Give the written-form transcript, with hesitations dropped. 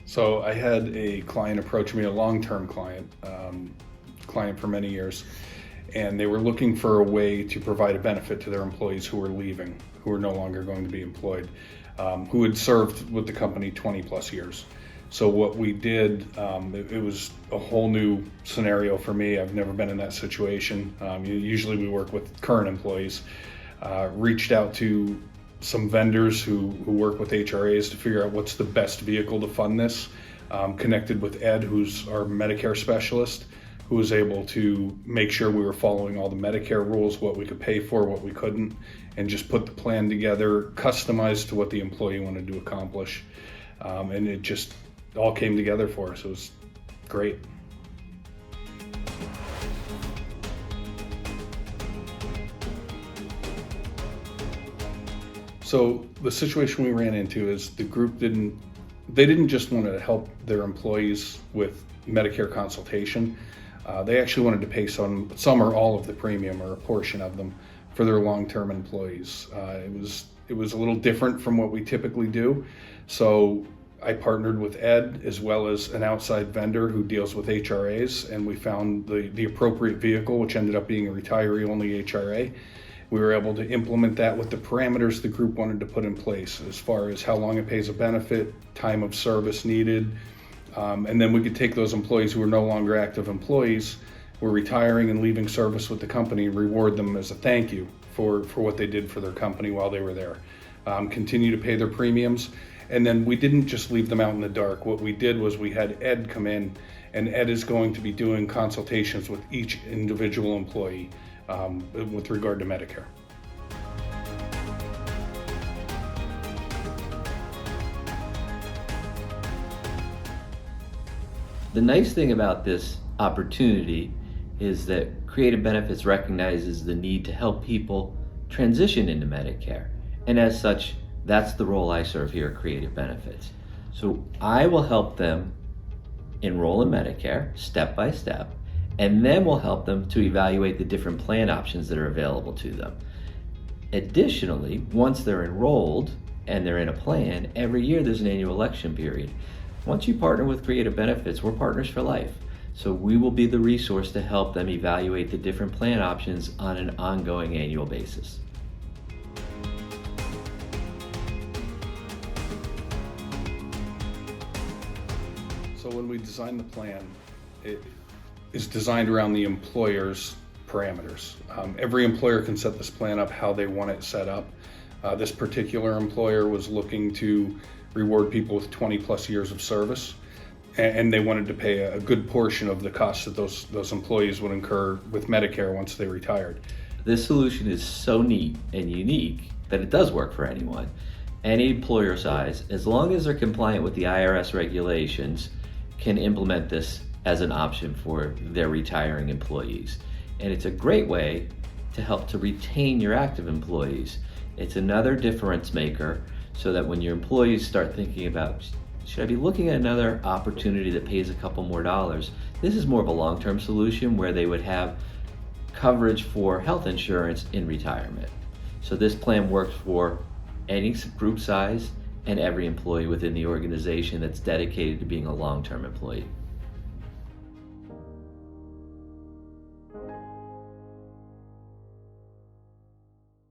So I had a client approach me, a long-term client, client for many years, and they were looking for a way to provide a benefit to their employees who were leaving, who were no longer going to be employed, who had served with the company 20 plus years. So what we did, it was a whole new scenario for me. I've never been in that situation. Usually we work with current employees. Reached out to some vendors who work with HRAs to figure out what's the best vehicle to fund this. Connected with Ed, who's our Medicare specialist, who was able to make sure we were following all the Medicare rules, what we could pay for, what we couldn't, and just put the plan together, customized to what the employee wanted to accomplish. And it just all came together for us. It was great. So the situation we ran into is the group didn't just want to help their employees with Medicare consultation. They actually wanted to pay some or all of the premium or a portion of them for their long-term employees. It was a little different from what we typically do. So I partnered with Ed as well as an outside vendor who deals with HRAs, and we found the appropriate vehicle, which ended up being a retiree-only HRA. We were able to implement that with the parameters the group wanted to put in place as far as how long it pays a benefit, time of service needed, and then we could take those employees who are no longer active employees, who are retiring and leaving service with the company, and reward them as a thank you for what they did for their company while they were there. Continue to pay their premiums, and then we didn't just leave them out in the dark. What we did was we had Ed come in, and Ed is going to be doing consultations with each individual employee with regard to Medicare. The nice thing about this opportunity is that Creative Benefits recognizes the need to help people transition into Medicare. And as such, that's the role I serve here at Creative Benefits. So I will help them enroll in Medicare step by step, and then we'll help them to evaluate the different plan options that are available to them. Additionally, once they're enrolled and they're in a plan, every year there's an annual election period. Once you partner with Creative Benefits, we're partners for life. So we will be the resource to help them evaluate the different plan options on an ongoing annual basis. So when we designed the plan, it is designed around the employer's parameters. Every employer can set this plan up how they want it set up. This particular employer was looking to reward people with 20 plus years of service, and they wanted to pay a good portion of the costs that those employees would incur with Medicare once they retired. This solution is so neat and unique that it does work for anyone, any employer size, as long as they're compliant with the IRS regulations, can implement this as an option for their retiring employees. And it's a great way to help to retain your active employees. It's another difference maker so that when your employees start thinking about, should I be looking at another opportunity that pays a couple more dollars? This is more of a long-term solution where they would have coverage for health insurance in retirement. So this plan works for any group size and every employee within the organization that's dedicated to being a long-term employee.